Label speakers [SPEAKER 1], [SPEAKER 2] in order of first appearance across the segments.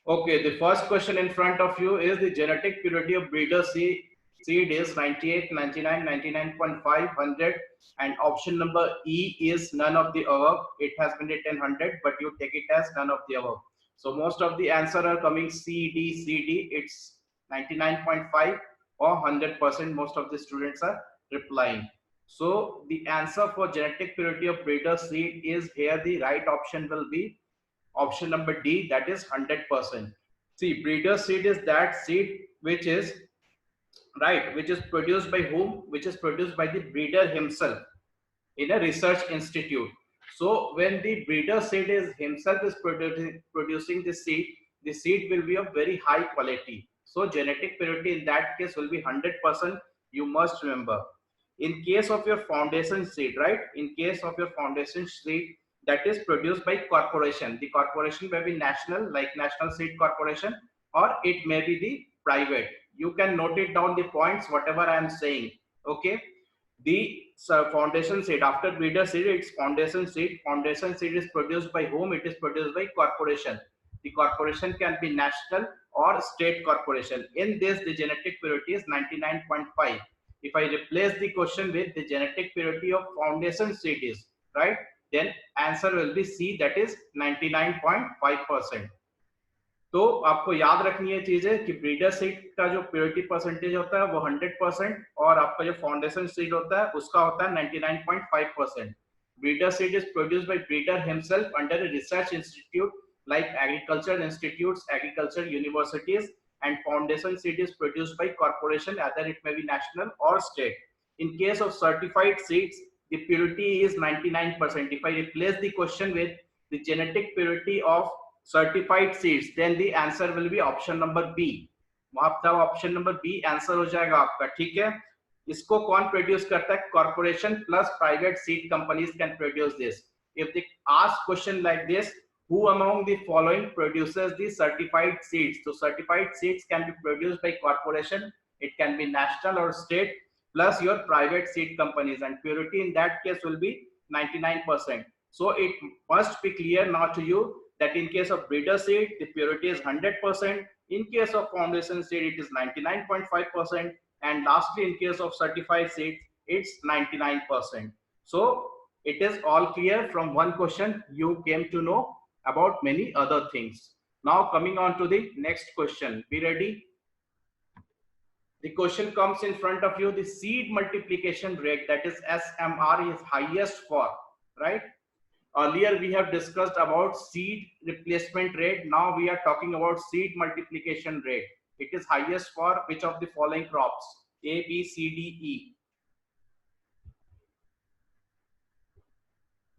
[SPEAKER 1] Okay, the first question in front of you is the genetic purity of breeder seed is 98, 99, 99.5, 100, and option number E is none of the above. It has been written 100, but you take it as none of the above. So most of the answer are coming C, D, C, D. It's 99.5 or 100%. Most of the students are replying. So the answer for genetic purity of breeder seed is here. The right option will be option number D, that is 100%. See, breeder seed is that seed which is right, which is produced by whom? Which is produced by the breeder himself in a research institute. So when the breeder seed is himself is producing the seed will be of very high quality. So genetic purity in that case will be 100%. You must remember. In case of your foundation seed, right? In case of your foundation seed that is produced by corporation, the corporation may be national, like National Seed Corporation, or it may be the private. You can note it down the points, whatever I am saying. Okay, the foundation seed after breeder seed, it's foundation seed. Foundation seed is produced by whom? It is produced by corporation. The corporation can be national or state corporation. In this, the genetic purity is 99.5. If I replace the question with the genetic purity of foundation seed is right, then answer will be C, that is 99.5%. तो आपको याद रखनी है चीजें कि breeder seed का जो purity percentage होता है वो 100% और आपका जो फाउंडेशन सीड होता है उसका होता है 99.5%. Breeder seed is produced by breeder himself under a research institute like agriculture institutes, agriculture universities, and foundation seed is produced by corporation, either it may be national or state. In case of certified seeds, the purity is 99%. If I replace the question with the genetic purity of certified seeds, then the answer will be option number B. आपका option number B answer हो जाएगा आपका. ठीक है, इसको कौन produce करता है? Corporation plus private seed companies can produce this. If they ask question like this, who among the following produces the certified seeds? So certified seeds can be produced by corporation, it can be national or state, plus your private seed companies, and purity in that case will be 99%. So it must be clear now to you that in case of breeder seed, the purity is 100%. In case of foundation seed, it is 99.5%. And lastly, in case of certified seeds, it's 99%. So it is all clear. From one question, you came to know about many other things. Now coming on to the next question. Be ready. The question comes in front of you. The seed multiplication rate, that is SMR, is highest for, right? Earlier we have discussed about seed replacement rate. Now we are talking about seed multiplication rate. It is highest for which of the following crops? A, B, C, D, E.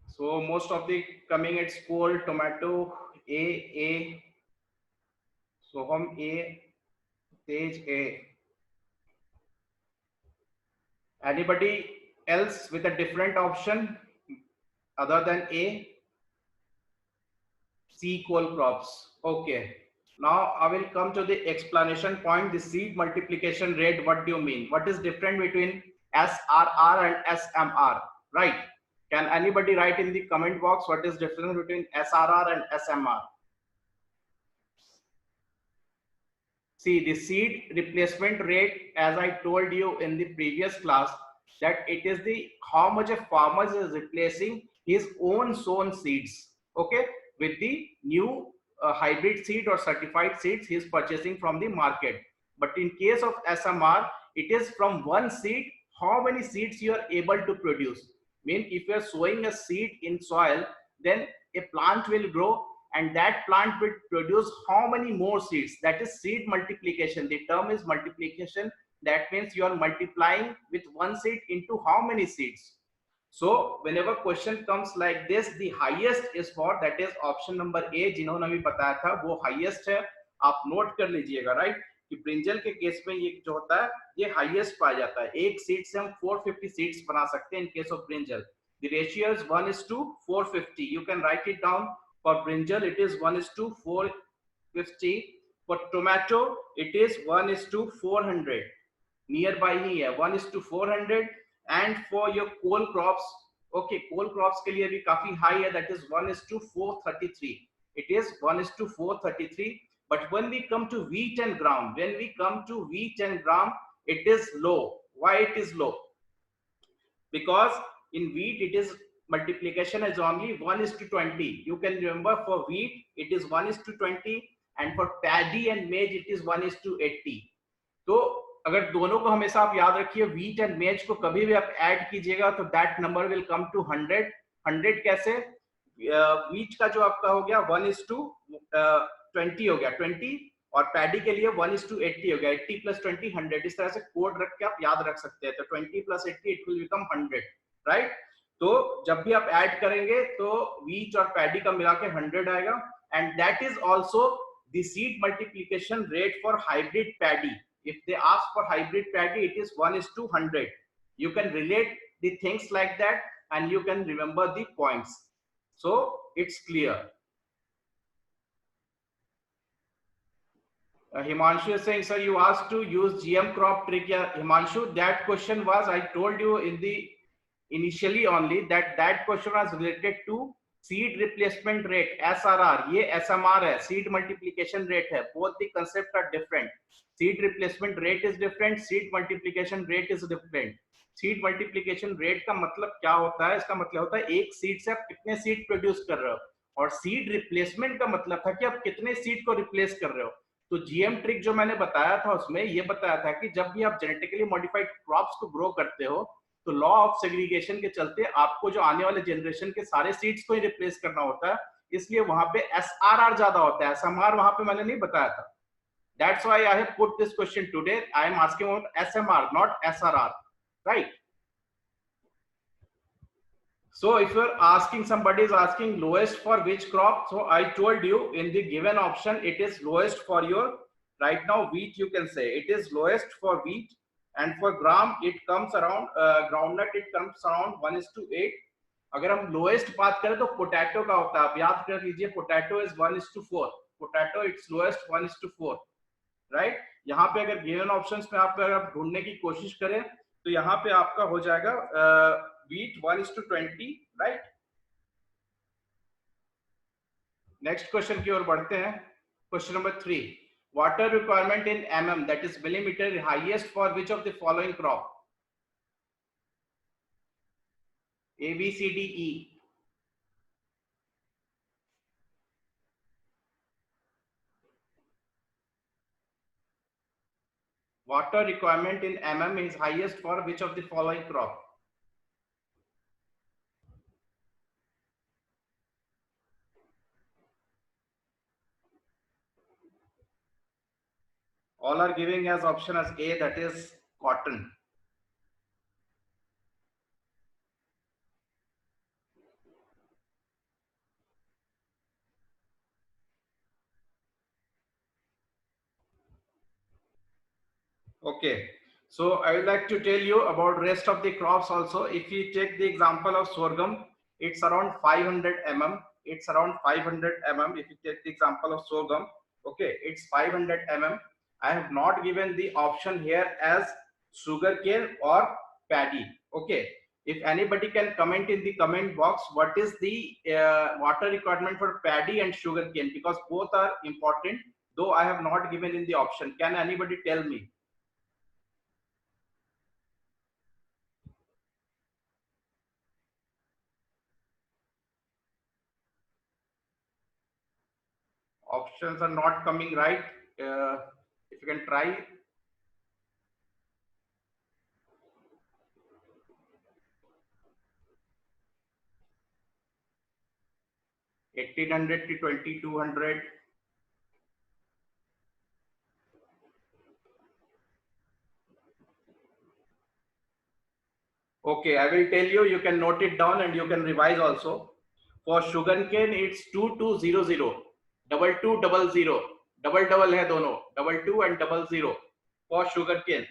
[SPEAKER 1] So most of the coming, it's cole, tomato, A, soham A, tej A. Anybody else with a different option other than A? C, cole crops. Okay. Now I will come to the explanation point. The seed multiplication rate, what do you mean? What is different between SRR and SMR? Right? Can anybody write in the comment box what is difference between SRR and SMR? See, the seed replacement rate, as I told you in the previous class, that it is the how much a farmer is replacing his own sown seeds, okay, with the new hybrid seed or certified seeds he is purchasing from the market. But in case of SMR, it is from one seed how many seeds you are able to produce. Mean if you are sowing a seed in soil, then a plant will grow and that plant will produce how many more seeds. That is seed multiplication. The term is multiplication. That means you are multiplying with one seed into how many seeds. So whenever question comes like this, the highest is for, that is option number A. जिन्होंने अभी बताया था वो highest है, आप note कर लीजिएगा, right, कि ब्रिंजल के केस में ये जो होता है ये हाईएस्ट पाया जाता है. एक सीड से हम 450 सीड्स बना सकते हैं in case of brinjal. The ratio is 1:450. You can write it down. For brinjal, it is 1:450. For tomato, it is 1:400. Nearby ही है 1:400. And for your coal crops, okay, coal crops के लिए भी काफी high है, that is 1:433. It is 1:433. But when we come to wheat and gram, it is low. Why it is low? Because in wheat it is multiplication is only 1:20. You can remember for wheat it is 1:20, and for paddy and maize it is 1:80. तो अगर दोनों को हमेशा आप याद रखिए, wheat and maize को कभी भी आप ऐड कीजिएगा तो that number will come to 100. 100 कैसे? wheat का जो आपका हो गया 1:20 हो गया 20, और पैडी के लिए 1:80 हो गया 80 + 20 100. इस तरह से कोड रख के आप याद रख सकते हैं. तो 20 + 80 इट विल बिकम 100, राइट? तो जब भी आप ऐड करेंगे तो व्हीट और पैडी का मिला के 100 आएगा. And that is also the seed multiplication rate for hybrid paddy. If they ask for hybrid paddy, it is 1:100. You can relate the things like that and you can remember the points. So it's clear. Himanshu is saying, sir, you asked to use GM crop trick. Yeah, Himanshu, that question was, I told you in the initially only that question was related to seed replacement rate, SRR. ये SMR है, seed multiplication rate है. Both the concepts are different. Seed replacement rate is different, seed multiplication rate is different. Seed multiplication rate का मतलब क्या होता है? इसका मतलब होता है एक सीड से आप कितने सीड प्रोड्यूस कर रहे हो, और सीड रिप्लेसमेंट का मतलब था कि आप कितने सीड को रिप्लेस कर रहे हो. तो जीएम ट्रिक जो मैंने बताया था उसमें ये बताया था कि जब भी आप जेनेटिकली मॉडिफाइड क्रॉप्स को ग्रो करते हो तो लॉ ऑफ सेग्रीगेशन के चलते आपको जो आने वाले जनरेशन के सारे सीड्स को ही रिप्लेस करना होता है, इसलिए वहां पे एसआरआर ज्यादा होता है. एसएमआर वहां पे मैंने नहीं बताया था. That's why I have put this question today. I am asking about SMR, not SRR, right? So if you're asking, somebody is asking lowest for which crop, so I told you in the given option it is lowest for your right now wheat. You can say it is lowest for wheat, and for gram it comes around groundnut it comes around 1:8. अगर हम lowest बात करें तो potato का होता है. आप याद कर लीजिए, potato is 1:4. potato it's lowest 1:4, right? यहाँ पे अगर गिवन ऑप्शंस में आप अगर आप ढूंढने की कोशिश करें तो यहाँ पे आपका हो जाएगा wheat 1:20, राइट? नेक्स्ट क्वेश्चन की ओर बढ़ते हैं. Question number 3, water requirement in mm, that is millimetre, highest for which of the following crop? A B C D E. Water requirement in mm is highest for which of the following crop? All are giving as option as A, that is cotton. Okay, so I would like to tell you about rest of the crops also. If you take the example of sorghum, it's around 500 mm. It's around 500 mm. If you take the example of sorghum, okay, it's 500 mm. I have not given the option here as sugarcane or paddy. Okay, if anybody can comment in the comment box what is the water requirement for paddy and sugarcane, because both are important, though I have not given in the option. Can anybody tell me? Options are not coming right. If you can try. $1,800 to $2,200. Okay, I will tell you. You can note it down and you can revise also. For sugarcane, it's 2200. 2200. Double है दोनों. 22 and 00 for sugarcane.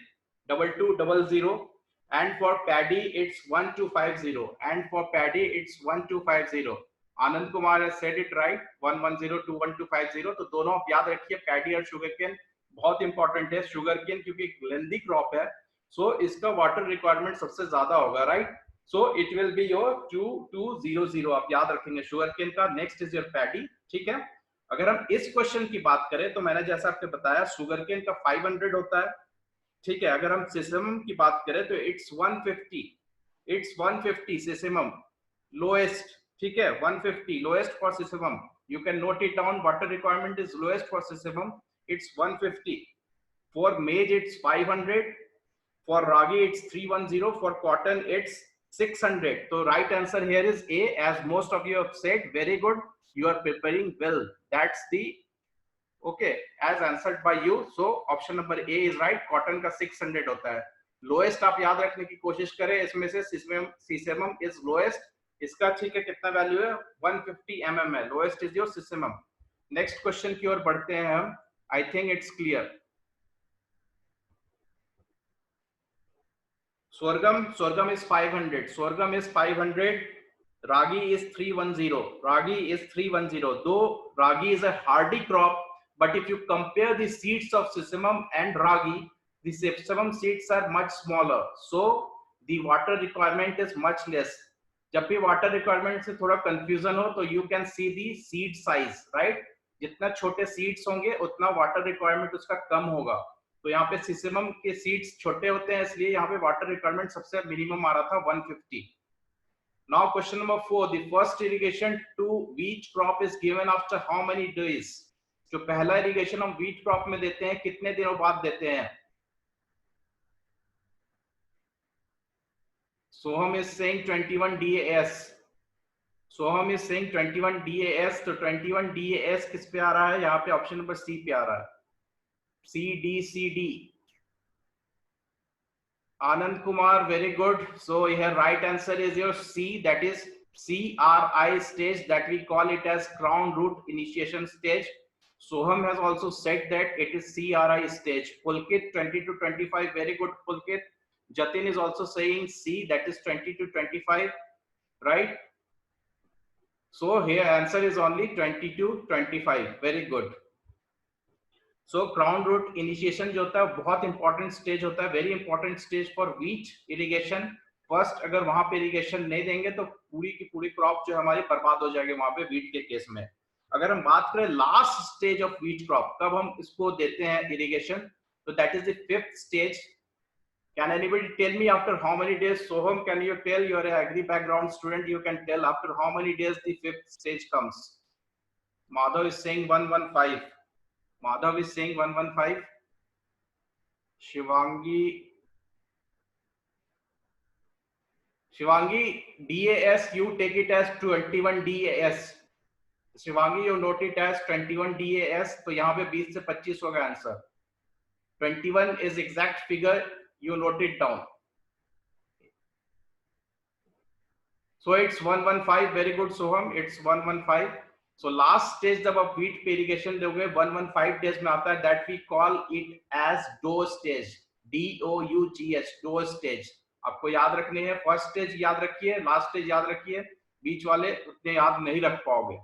[SPEAKER 1] 2200. And for paddy, it's 1250. And for paddy, it's 1250. Anand Kumar has said it right. 110 21250. तो दोनों आप याद रखिए, paddy और sugarcane बहुत important है. शुगरकेन क्योंकि लेंदी क्रॉप है, सो इसका वाटर रिक्वायरमेंट सबसे ज्यादा होगा, right? So it will be your 2200. आप याद रखेंगे शुगरकेन का. नेक्स्ट इज योर पैडी, ठीक है? अगर हम इस क्वेश्चन की बात करें तो मैंने जैसा आपको बताया शुगर केन का 500 होता है, ठीक है। अगर हम सिसमम की बात करें तो इट्स 150 सिसमम लोएस्ट, ठीक है। 150 lowest for sesamum, you can note it down, water requirement is lowest for sesamum, it's 150, for maize it's 500, for ragi it's 310, for cotton it's 600. So right answer here is A, as most of you have said. Very good, you are preparing well. That's the okay as answered by you. So option number A is right, cotton का 600 होता है। Lowest आप याद रखने की कोशिश करें, इसमें से सीसेमम इज लोएस्ट, इसका ठीक है कितना वैल्यू है 150 mm है, lowest is your सीसेमम। Next question की ओर बढ़ते हैं हम, I think it's clear. sorghum is 500, sorghum is 500, ragi is 310, ragi is 310. Though ragi is a hardy crop, but if you compare the seeds of sesamum and ragi, the sesamum seeds are much smaller, so the water requirement is much less. जब भी water requirement से थोड़ा confusion हो तो you can see the seed size, right. जितना छोटे seeds होंगे उतना वाटर रिक्वायरमेंट उसका कम होगा। तो यहाँ पे सिसमम के सीड्स छोटे होते हैं, इसलिए यहाँ पे वाटर रिक्वायरमेंट सबसे मिनिमम आ रहा था 150। Now question number 4, the first irrigation to wheat crop is given after how many days. जो पहला इरिगेशन हम व्हीट क्रॉप में देते हैं कितने दिनों बाद देते हैं? Soham is saying 21 DAS, Soham is saying 21 DAS। तो 21 DAS किस पे आ रहा है? यहाँ पे ऑप्शन नंबर सी पे आ रहा है, CD. Anand Kumar, very good. So here right answer is your C, that is CRI stage, that we call it as crown root initiation stage. Soham has also said that it is CRI stage. Pulkit 20 to 25, very good Pulkit. Jatin is also saying C, that is 20 to 25, right? So here answer is only 20 to 25, very good. So crown root initiation जो होता है बहुत important stage होता है, very important stage for wheat irrigation. First अगर वहां पे irrigation नहीं देंगे तो पूरी की पूरी क्रॉप जो हमारी बर्बाद हो जाएगी वहां पे व्हीट के केस में। अगर हम बात करें last stage of wheat crop, कब हम इसको देते हैं इरिगेशन, तो that is the 5th stage. Can anybody tell me after how many days? Soham, can you tell? You are an agri background student, you can tell after how many days the 5th stage comes. Madhav is saying 115. Madhav is saying 115. Shivangi, DAS, you take it as 21 DAS. Shivangi, you note it as 21 DAS. तो यहाँ पे 20 से 25 होगा answer. 21 is exact figure. You note it down. So it's 115. Very good, Soham. It's 115. So last stage जब आप wheat पे irrigation दोगे 115 days में आता है, that we call it as dough stage, DOUGH, dough stage. आपको याद रखनी है, फर्स्ट स्टेज याद रखिए, लास्ट स्टेज याद रखिए, बीच वाले उतने याद नहीं रख पाओगे।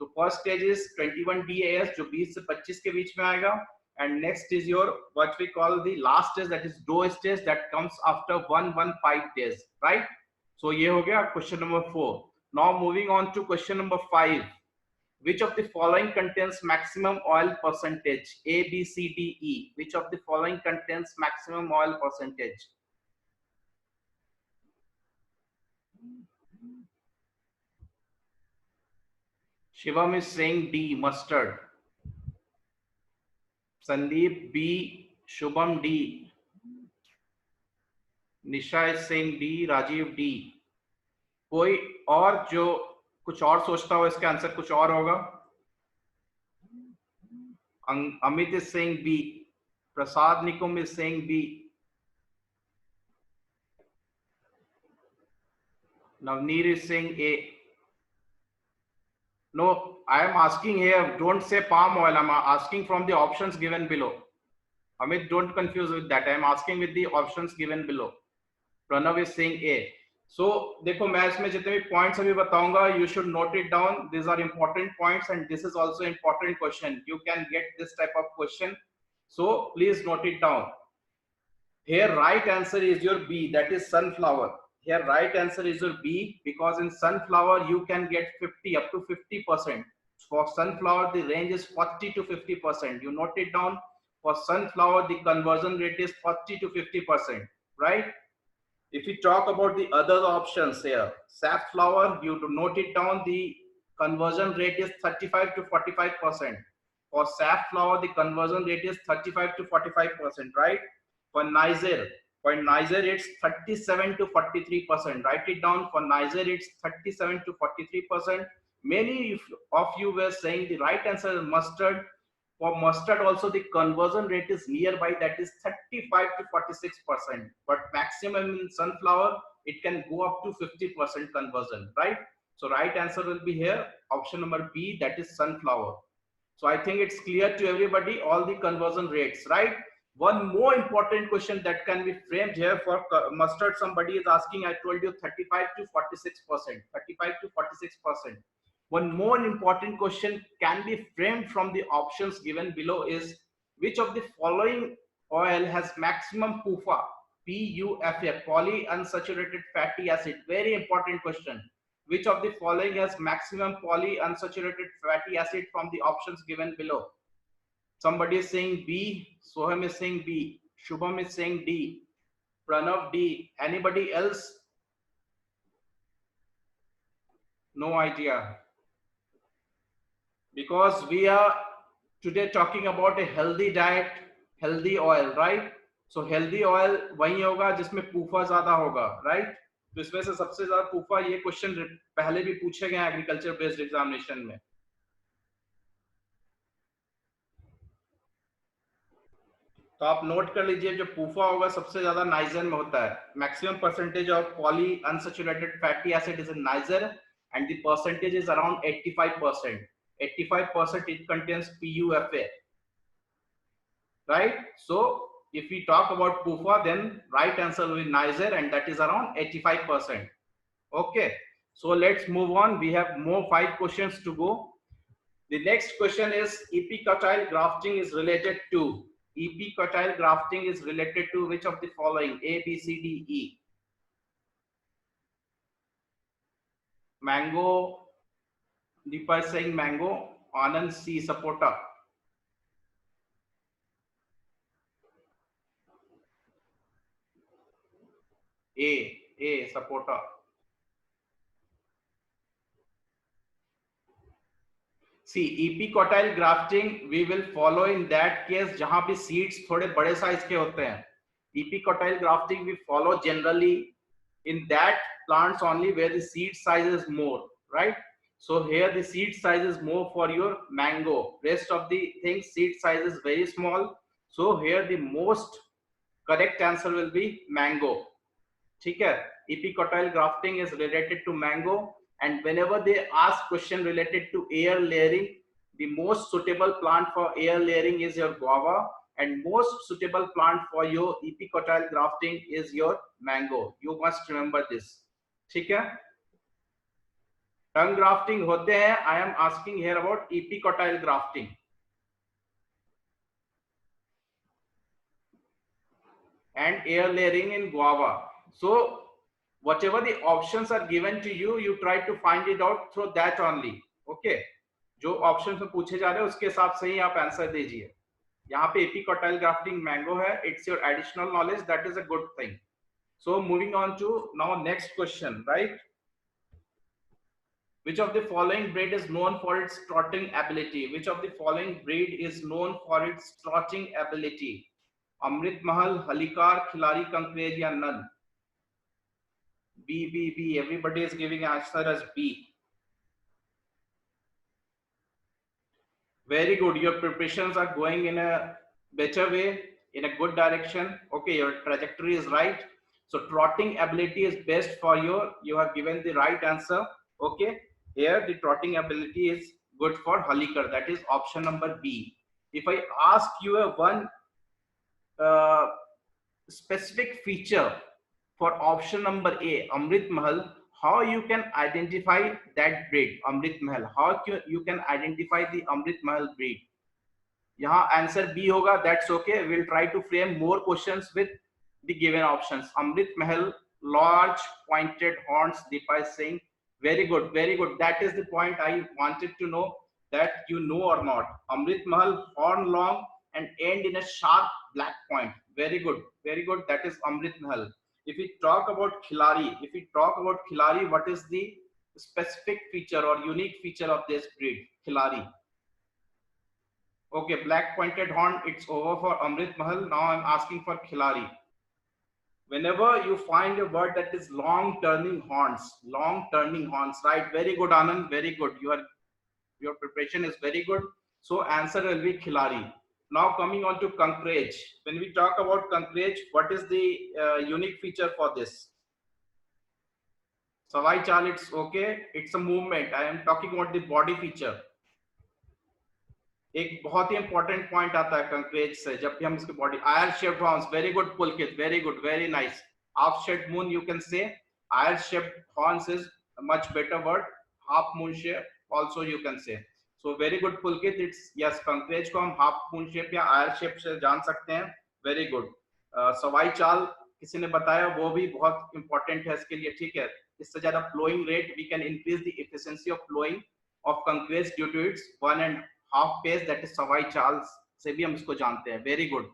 [SPEAKER 1] तो फर्स्ट स्टेज इज 21 DAS जो 20 से 25 के बीच में आएगा, and next is your what we call the last stage, that is dough stage, that comes after 115 days, right? So ये हो गया question number 4। Now moving on to question number 5. Which of the following contains maximum oil percentage? A, B, C, D, E. Which of the following contains maximum oil percentage? Shivam is saying D, mustard. Sandeep B, Shubham D. Nisha is saying D, Rajiv D. कोई और जो कुछ और सोचता हो इसका answer कुछ और होगा? Amit is saying B. Prasad Nikum is saying B. Navneer is saying A. No, I am asking here, don't say palm oil, I am asking from the options given below. Amit, don't confuse with that, I am asking with the options given below. Pranav is saying A. So देखो मैं इसमें जितने भी points अभी बताऊंगा, you should note it down. These are important points and this is also important question. You can get this type of question, so please note it down. Here right answer is your B, that is sunflower. Here right answer is your B, because in sunflower you can get 50 up to 50%. For sunflower, the range is 40 to 50%. You note it down. For sunflower, the conversion rate is 40 to 50%, right? If we talk about the other options here, safflower, you to note it down, the conversion rate is 35 to 45%. For safflower, the conversion rate is 35 to 45%, right? For Niger, it's 37 to 43%. Write it down. For Niger, it's 37 to 43%. Many of you were saying the right answer is mustard. For mustard also the conversion rate is nearby, that is 35 to 46%. But maximum in sunflower, it can go up to 50% conversion, right? So right answer will be here, option number B, that is sunflower. So I think it's clear to everybody, all the conversion rates, right? One more important question that can be framed here for mustard, somebody is asking, I told you 35 to 46%, 35 to 46%. One more important question can be framed from the options given below is, which of the following oil has maximum PUFA, PUFA, polyunsaturated fatty acid? Very important question. Which of the following has maximum polyunsaturated fatty acid from the options given below? Somebody is saying B, Soham is saying B, Shubham is saying D, Pranav D. Anybody else? No idea. Because we are today talking about a healthy diet, healthy oil, right? So healthy oil वही होगा जिसमें पूफा ज्यादा होगा, right? तो इसमें से सबसे ज्यादा पूफा, ये क्वेश्चन पहले भी पूछे गए एग्रीकल्चर बेस्ड एग्जामिनेशन में. तो आप नोट कर लीजिए, जो पूफा होगा सबसे ज्यादा नाइजर में होता है. Maximum percentage of poly unsaturated fatty acid is in niger and the percentage is around 85%. 85% it contains PUFA, right? So if we talk about PUFA, then right answer will be Niger, and that is around 85%. Okay, so let's move on. We have more 5 questions to go. The next question is, epicotyle grafting is related to, epicotyle grafting is related to which of the following? A, B, C, D, E. Mango, Deepa is saying mango. Anand C, sapota. A, sapota. See, epicotyle grafting we will follow in that case जहां पे seeds थोड़े बड़े size के होते हैं. Epicotyle grafting we follow generally in that plants only where the seed size is more, right? So here the seed size is more for your mango. Rest of the things seed size is very small. So here the most correct answer will be mango. ठीक है? Epicotyle grafting is related to mango. And whenever they ask question related to air layering, the most suitable plant for air layering is your guava, and most suitable plant for your epicotyle grafting is your mango. You must remember this. ठीक है? Tongue grafting होते हैं. I am asking here about epicotyle grafting. And air layering in guava. So whatever the options are given to you, you try to find it out through that only. Okay, जो option में पूछे जा रहे हैं उसके हिसाब से ही आप आंसर दीजिए. यहाँ पे epicotyle grafting mango है. It's your additional knowledge. That is a good thing. So moving on to now next question, right? Which of the following breed is known for its trotting ability? Which of the following breed is known for its trotting ability? Amrit Mahal, Halikar, Khilari, Kankrej, या none? B. Everybody is giving answer as B. Very good. Your preparations are going in a better way, in a good direction. Okay, your trajectory is right. So trotting ability is best for you have given the right answer. Okay, here the trotting ability is good for Halikar. That is option number B. If I ask you a one specific feature for option number A, Amrit Mahal, how you can identify that breed, Amrit Mahal? How you can identify the Amrit Mahal breed? यहाँ answer B होगा. That's okay. We'll try to frame more questions with the given options. Amrit Mahal, large pointed horns. Deepa is saying very good, very good. That is the point I wanted to know. that you know or not? Amrit Mahal, horn long and end in a sharp black point. Very good, very good. That is Amrit Mahal. If we talk about Khilari, what is the specific feature or unique feature of this breed, Khilari? Okay, black pointed horn. It's over for Amrit Mahal. Now I'm asking for Khilari. Whenever you find a word that is long turning horns, right? Very good, Anand. Very good. Your preparation is very good. So answer will be Khilari. Now coming on to Kankrej. When we talk about Kankrej, what is the unique feature for this? Savai Chal, it's okay. It's a movement. I am talking about the body feature. एक बहुत ही important point आता है कंक्रेज से जब भी हम इसकी body lyre shaped horns very good Pulkit very good very nice half shaped moon you can say lyre shaped horns is much better word half moon shape also you can say so very good Pulkit it's yes Kankrej को हम half moon shape या आयर shape से जान सकते हैं very good Sawai चाल किसी ने बताया वो भी बहुत इंपॉर्टेंट है इसके लिए ठीक है इससे ज्यादा flowing rate we can increase the efficiency of flowing of Kankrej due to its 1.5 pace that is Savai Charles से भी हम इसको जानते हैं very good.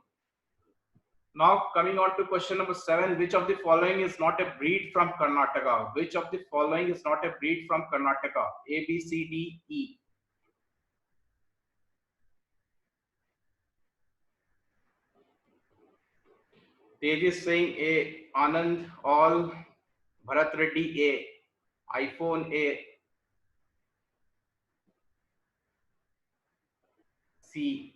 [SPEAKER 1] Now coming on to question number 7, which of the following is not a breed from Karnataka? Which of the following is not a breed from Karnataka? A, B, C, D, E. Tej is saying A, Anand all, Bharat Reddy A, iPhone A, C,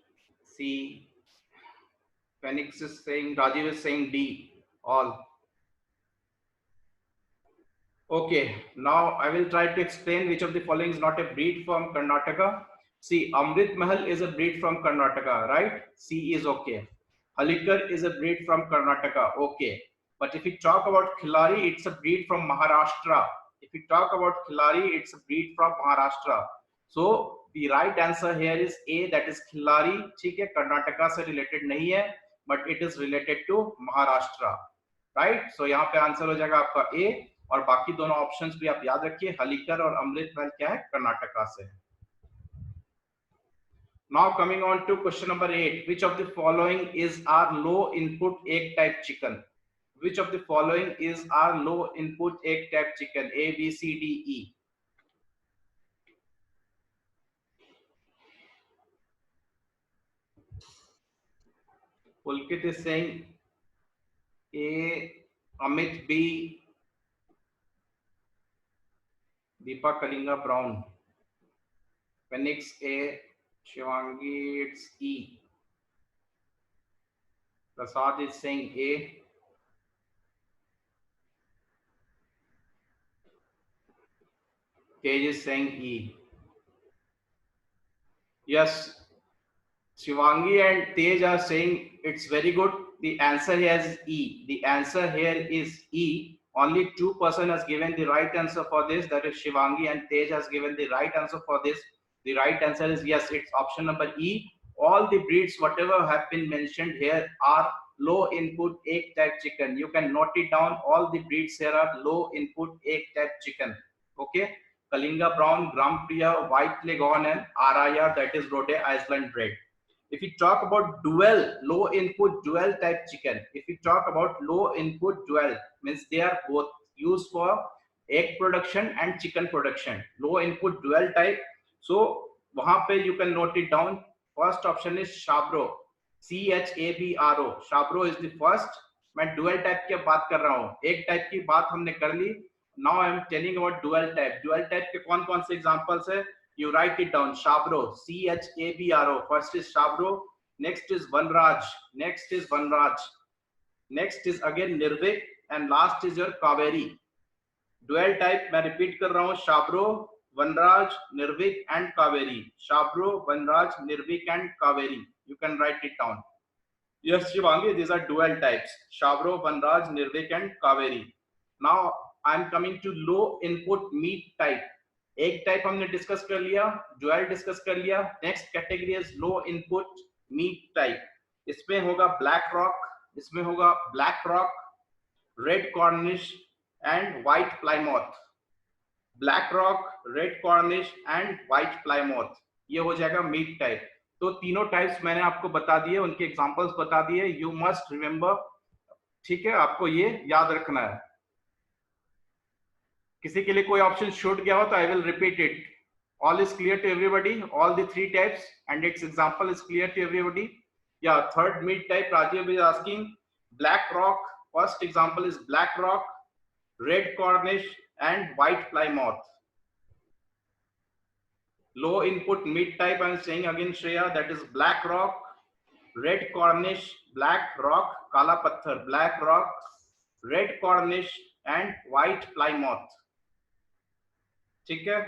[SPEAKER 1] Phoenix is saying, Rajiv is saying D, all. Okay, now I will try to explain which of the following is not a breed from Karnataka. See, Amrit Mahal is a breed from Karnataka, right? C is okay. Halikar is a breed from Karnataka, okay. But if we talk about Khilari, it's a breed from Maharashtra. If we talk about Khilari, it's a breed from Maharashtra. So the right answer here is A, that is Khilari. ठीक है, Karnataka से related नहीं है, but it is related to Maharashtra, right? So यहाँ पे answer हो जाएगा आपका A. और बाकी दोनों ऑप्शंस भी आप याद रखिए हलीकर और अमृत महल क्या है कर्नाटका से now coming on to question number 8 which of the following is are low input egg type chicken which of the following is are low input egg type chicken A B C D E Pulkit is saying A, Amit B, Deepa Kalinga Brown, Phoenix A, Shivangi it's E. Prasad is saying A. Tej is saying E. Yes, Shivangi and Tej are saying it's very good. The answer here is E. The answer here is E. Only 2% has given the right answer for this. That is Shivangi and Tej has given the right answer for this. The right answer is yes. It's option number E. All the breeds, whatever have been mentioned here, are low input egg type chicken. You can note it down. All the breeds here are low input egg type chicken. Okay. Kalinga Brown, Gram Priya, White Leghorn, and Araya, that is Rhode Island Red. If we talk about dual, low input dual type chicken, if we talk about low input dual, means they are both used for egg production and chicken production. Low input dual type. So वहां पे you can note it down. First option is Shabro, CHABRO. Shabro is the first. मैं dual type की बात कर रहा हूँ. egg type की बात हमने कर ली. Now I am telling about dual type. Dual type के कौन कौन से examples है? You write it down. Shabro, CHABRO. First is Shabro. Next is Vanraj. Next is Vanraj. Next is again Nirvik. And last is your Kaveri. Dual type, मैं repeat कर रहा हूँ. Shabro, Vanraj, Nirvik and Kaveri. Shabro, Vanraj, Nirvik and Kaveri. You can write it down. Yes, Shivangi, these are dual types. Shabro, Vanraj, Nirvik and Kaveri. Now I am coming to low input meat type. एक type हमने discuss कर लिया, dual discuss कर लिया. Next category is low input meat type. इसमें होगा Black Rock, इसमें होगा Black Rock, Red Cornish and White Plymouth. Black Rock, Red Cornish and White Plymouth. ये हो जाएगा मीट टाइप। तो तीनों टाइप्स मैंने आपको बता दिए, उनके एग्जांपल्स बता दिए, यू मस्ट रिमेंबर, ठीक है, आपको ये याद रखना है। किसी के लिए कोई ऑप्शन छूट गया हो तो I will repeat it. All is clear to everybody, all the three types and its example is clear to everybody. Yeah, third meat type Rajiv is asking, black rock, first example is black rock, red cornish and white plymouth. Low input meat type I'm saying again Shreya, that is black rock, red cornish, black rock, kala patthar, black rock, red cornish and white plymouth. ठीक है।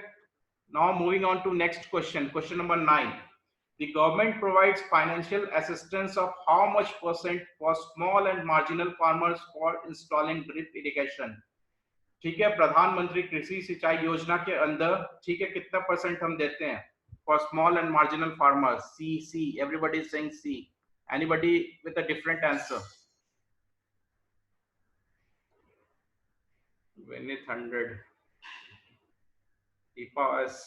[SPEAKER 1] Now moving on to next question, question number 9. The government provides financial assistance of how much percent for small and marginal farmers for installing drip irrigation? ठीक है, प्रधानमंत्री कृषि सिंचाई योजना के अंदर, ठीक है, कितना परसेंट हम देते हैं for small and marginal farmers? C, everybody is saying C. Anybody with a different answer? Vinith 100, EPAS.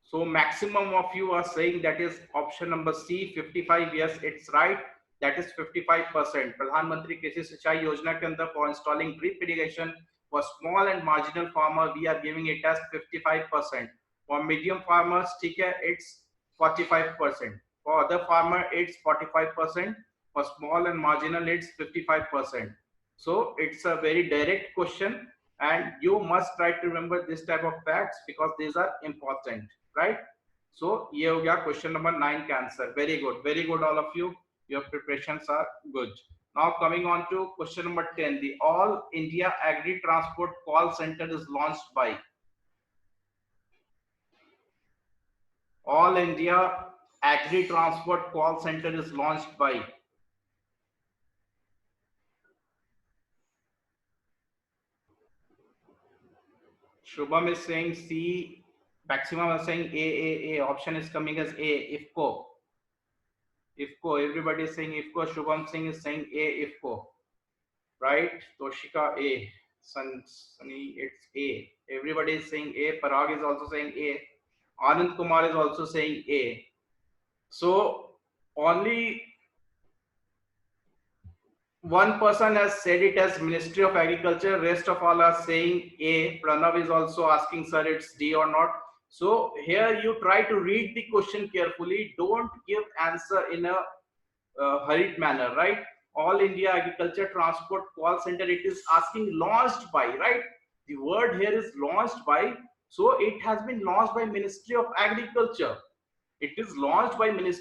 [SPEAKER 1] So maximum of you are saying that is option number C, 55. Yes, it's right. That is 55%. प्रधानमंत्री कृषि सिंचाई योजना के अंदर for installing drip irrigation for small and marginal farmer, we are giving it as 55%. For medium farmers, ठीक है, it's 45%. For other farmer, it's 45%. For small and marginal, it's 55%. So it's a very direct question, and you must try to remember this type of facts because these are important. Right? So ये हो गया question number 9 का answer. Very good all of you. Your preparations are good. Now coming on to question number 10. The All India Agri Transport Call Center is launched by. All India Agri Transport Call Center is launched by. Shubham is saying C. Maximum is saying A. Option is coming as A. IFCO. Everybody is saying IFCO. Shubham Singh is saying A. IFCO. Right? Toshika A. Sunny, it's A. Everybody is saying A. Parag is also saying A. Anand Kumar is also saying A. So only one person has said it as Ministry of Agriculture. Rest of all are saying A. Pranav is also asking, sir, it's D or not. So here you try to read the question carefully. Don't give answer in a hurried manner, right? All India Agriculture Transport Call Center, it is asking launched by, right? The word here is launched by. So it has been launched by Ministry of Agriculture. It is launched by Ministry